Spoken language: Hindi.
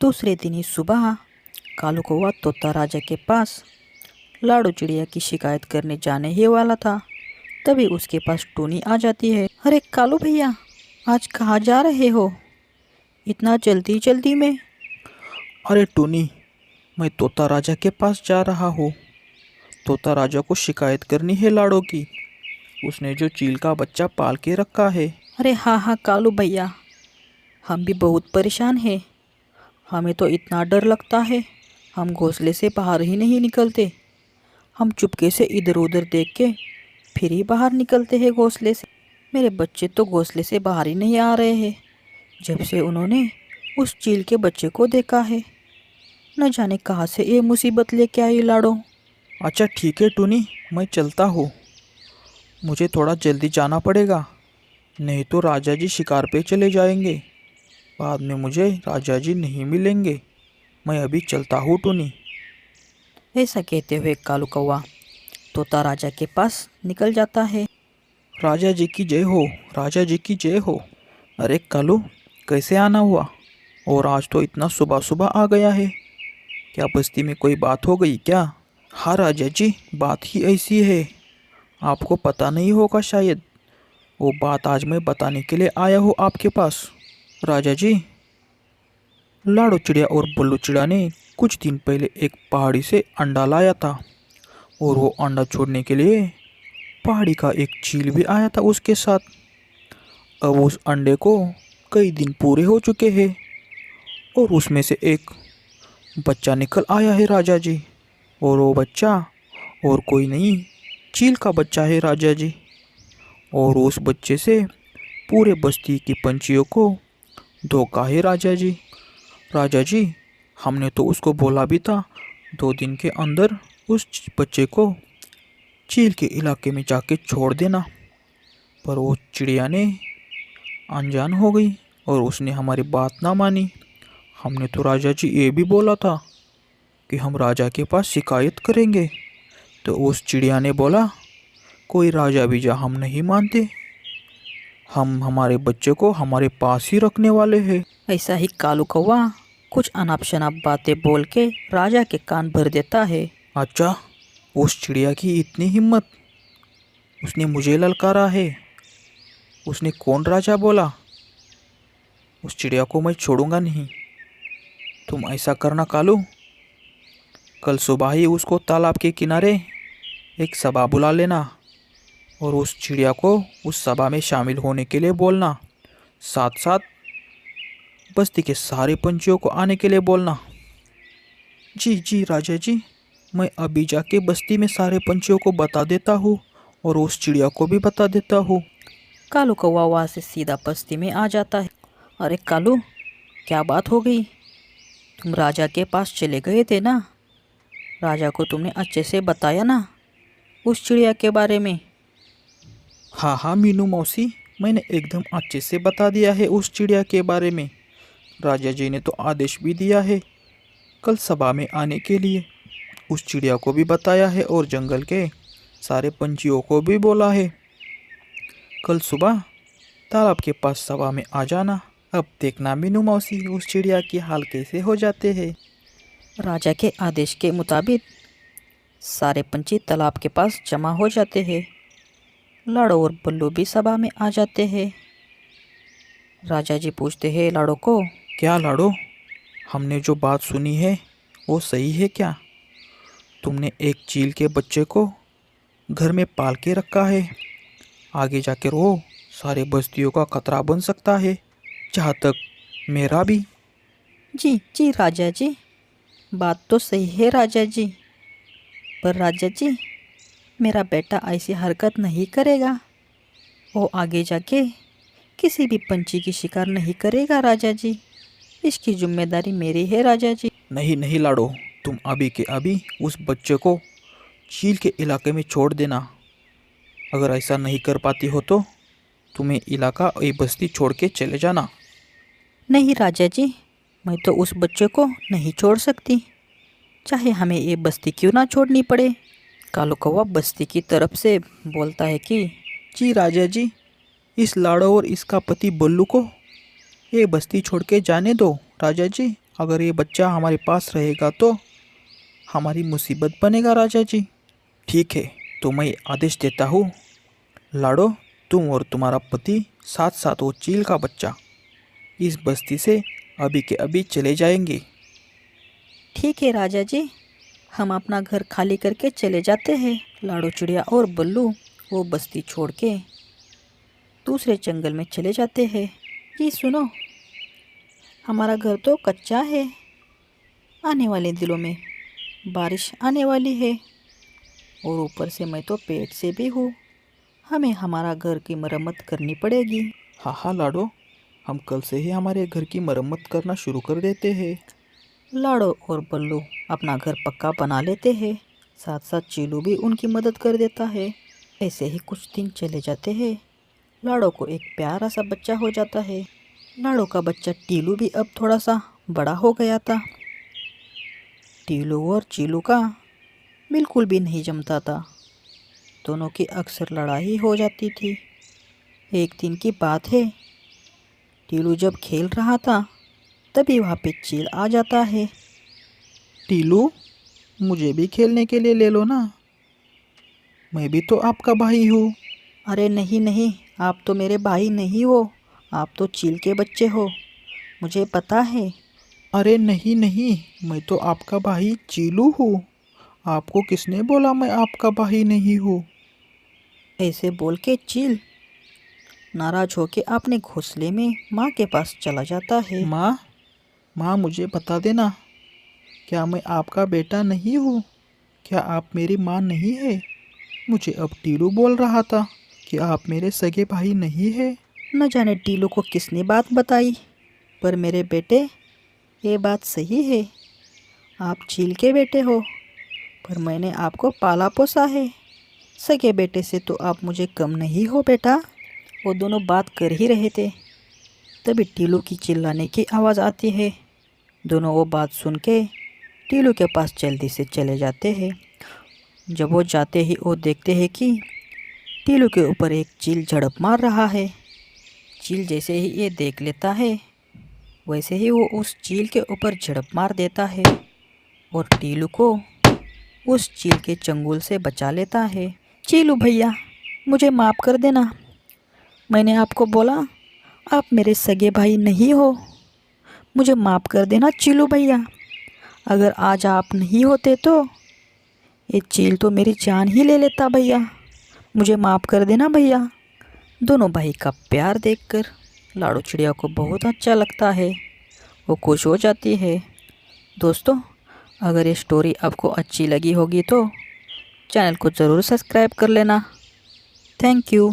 दूसरे दिन ही सुबह कालू कौवा तोता राजा के पास लाडू चिड़िया की शिकायत करने जाने ही वाला था। तभी उसके पास टूनी आ जाती है। अरे कालू भैया, आज कहाँ जा रहे हो इतना जल्दी जल्दी में? अरे टूनी, मैं तोता राजा के पास जा रहा हूँ। तोता राजा को शिकायत करनी है लाड़ो की। उसने जो चील का बच्चा पाल के रखा है। अरे हाँ हाँ कालू भैया, हम भी बहुत परेशान हैं। हमें तो इतना डर लगता है, हम घोंसले से बाहर ही नहीं निकलते। हम चुपके से इधर उधर देख के फिर ही बाहर निकलते हैं घोंसले से। मेरे बच्चे तो घोंसले से बाहर ही नहीं आ रहे हैं जब से उन्होंने उस चील के बच्चे को देखा है। न जाने कहाँ से ये मुसीबत लेके आई लाडो। अच्छा ठीक है टूनी, मैं चलता हूँ। मुझे थोड़ा जल्दी जाना पड़ेगा, नहीं तो राजा जी शिकार पे चले जाएंगे। बाद में मुझे राजा जी नहीं मिलेंगे। मैं अभी चलता हूँ टूनी। ऐसा कहते हुए कालू कौवा तोता राजा के पास निकल जाता है। राजा जी की जय हो, राजा जी की जय हो। अरे कालू, कैसे आना हुआ? और आज तो इतना सुबह सुबह आ गया है। क्या बस्ती में कोई बात हो गई क्या? हाँ राजा जी, बात ही ऐसी है। आपको पता नहीं होगा शायद। वो बात आज मैं बताने के लिए आया हूँ आपके पास। राजा जी, लाडो चिड़िया और बल्लू चिड़िया ने कुछ दिन पहले एक पहाड़ी से अंडा लाया था। और वो अंडा छोड़ने के लिए पहाड़ी का एक चील भी आया था उसके साथ। अब उस अंडे को कई दिन पूरे हो चुके हैं और उसमें से एक बच्चा निकल आया है राजा जी। और वो बच्चा और कोई नहीं, चील का बच्चा है राजा जी। और उस बच्चे से पूरे बस्ती की पंछियों को धोखा है राजा जी। राजा जी, हमने तो उसको बोला भी था 2 दिन के अंदर उस बच्चे को चील के इलाके में जाके छोड़ देना, पर वो चिड़िया ने अनजान हो गई और उसने हमारी बात ना मानी। हमने तो राजा जी ये भी बोला था कि हम राजा के पास शिकायत करेंगे, तो उस चिड़िया ने बोला कोई राजा बीजा हम नहीं मानते, हम हमारे बच्चे को हमारे पास ही रखने वाले हैं। ऐसा ही कालू कौवा कुछ अनाप शनाप बातें बोल के राजा के कान भर देता है। अच्छा, उस चिड़िया की इतनी हिम्मत, उसने मुझे ललकारा है। उसने कौन राजा बोला? उस चिड़िया को मैं छोड़ूंगा नहीं। तुम ऐसा करना कालू, कल सुबह ही उसको तालाब के किनारे एक सभा बुला लेना और उस चिड़िया को उस सभा में शामिल होने के लिए बोलना। साथ साथ बस्ती के सारे पंछियों को आने के लिए बोलना। जी जी राजा जी, मैं अभी जाके बस्ती में सारे पंछियों को बता देता हूँ और उस चिड़िया को भी बता देता हूँ। कालू कौवा वहाँ से सीधा बस्ती में आ जाता है। अरे कालू, क्या बात हो गई? तुम राजा के पास चले गए थे ना? राजा को तुमने अच्छे से बताया ना उस चिड़िया के बारे में? हाँ हाँ मीनू मौसी, मैंने एकदम अच्छे से बता दिया है उस चिड़िया के बारे में। राजा जी ने तो आदेश भी दिया है कल सभा में आने के लिए। उस चिड़िया को भी बताया है और जंगल के सारे पंछियों को भी बोला है कल सुबह तालाब के पास सभा में आ जाना। अब देखना मीनू मौसी उस चिड़िया की हाल कैसे हो जाते हैं। राजा के आदेश के मुताबिक सारे पंछी तालाब के पास जमा हो जाते हैं। लाड़ो और बल्लू भी सभा में आ जाते हैं। राजा जी पूछते हैं लाड़ो को, क्या लाड़ो, हमने जो बात सुनी है वो सही है क्या? तुमने एक चील के बच्चे को घर में पाल के रखा है। आगे जाकर वो सारे बस्तियों का खतरा बन सकता है, जहाँ तक मेरा भी। जी जी राजा जी, बात तो सही है राजा जी, पर राजा जी मेरा बेटा ऐसी हरकत नहीं करेगा। वो आगे जाके किसी भी पंछी की शिकार नहीं करेगा राजा जी। इसकी जिम्मेदारी मेरी है राजा जी। नहीं नहीं लाड़ो, तुम अभी के अभी उस बच्चे को चील के इलाके में छोड़ देना। अगर ऐसा नहीं कर पाती हो तो तुम्हें इलाका ये बस्ती छोड़ के चले जाना। नहीं राजा जी, मैं तो उस बच्चे को नहीं छोड़ सकती, चाहे हमें ये बस्ती क्यों ना छोड़नी पड़े। कालू कौवा बस्ती की तरफ से बोलता है कि जी राजा जी, इस लाड़ो और इसका पति बल्लू को ये बस्ती छोड़ के जाने दो। राजा जी, अगर ये बच्चा हमारे पास रहेगा तो हमारी मुसीबत बनेगा राजा जी। ठीक है, तो मैं आदेश देता हूँ, लाडो, तुम और तुम्हारा पति साथ साथ वो चील का बच्चा इस बस्ती से अभी के अभी चले जाएंगे। ठीक है राजा जी, हम अपना घर खाली करके चले जाते हैं। लाडो चिड़िया और बल्लू वो बस्ती छोड़ के दूसरे जंगल में चले जाते हैं। जी सुनो, हमारा घर तो कच्चा है, आने वाले दिनों में बारिश आने वाली है और ऊपर से मैं तो पेट से भी हूँ, हमें हमारा घर की मरम्मत करनी पड़ेगी। हाँ हाँ लाडो, हम कल से ही हमारे घर की मरम्मत करना शुरू कर देते हैं। लाडो और बल्लू अपना घर पक्का बना लेते हैं, साथ साथ चीलू भी उनकी मदद कर देता है। ऐसे ही कुछ दिन चले जाते हैं। लाडो को एक प्यारा सा बच्चा हो जाता है। लाडो का बच्चा टीलू भी अब थोड़ा सा बड़ा हो गया था। टीलू और चीलू का बिल्कुल भी नहीं जमता था, दोनों की अक्सर लड़ाई हो जाती थी। एक दिन की बात है, टीलू जब खेल रहा था तभी वहाँ पे चील आ जाता है। टीलू, मुझे भी खेलने के लिए ले लो ना, मैं भी तो आपका भाई हूँ। अरे नहीं नहीं, आप तो मेरे भाई नहीं हो, आप तो चील के बच्चे हो, मुझे पता है। अरे नहीं नहीं, मैं तो आपका भाई चीलू हूँ। आपको किसने बोला मैं आपका भाई नहीं हूँ? ऐसे बोल के चील नाराज होके अपने घोंसले में माँ के पास चला जाता है। माँ, माँ मुझे बता देना, क्या मैं आपका बेटा नहीं हूँ? क्या आप मेरी माँ नहीं है? मुझे अब टीलू बोल रहा था कि आप मेरे सगे भाई नहीं है। न जाने टीलू को किसने बात बताई, पर मेरे बेटे ये बात सही है, आप चील के बेटे हो, पर मैंने आपको पाला पोसा है, सगे बेटे से तो आप मुझे कम नहीं हो बेटा। वो दोनों बात कर ही रहे थे, तभी टीलू की चिल्लाने की आवाज़ आती है। दोनों वो बात सुन के टीलू के पास जल्दी से चले जाते हैं। जब वो जाते ही वो देखते हैं कि टीलू के ऊपर एक चील झड़प मार रहा है। चील जैसे ही ये देख लेता है, वैसे ही वो उस चील के ऊपर झड़प मार देता है और टीलू को उस चील के चंगुल से बचा लेता है। चीलू भैया, मुझे माफ़ कर देना, मैंने आपको बोला आप मेरे सगे भाई नहीं हो, मुझे माफ़ कर देना चीलू भैया। अगर आज आप नहीं होते तो ये चील तो मेरी जान ही ले लेता भैया, मुझे माफ़ कर देना भैया। दोनों भाई का प्यार देखकर लाडो चिड़िया को बहुत अच्छा लगता है, वो खुश हो जाती है। दोस्तों, अगर ये स्टोरी आपको अच्छी लगी होगी तो चैनल को ज़रूर सब्सक्राइब कर लेना। Thank you.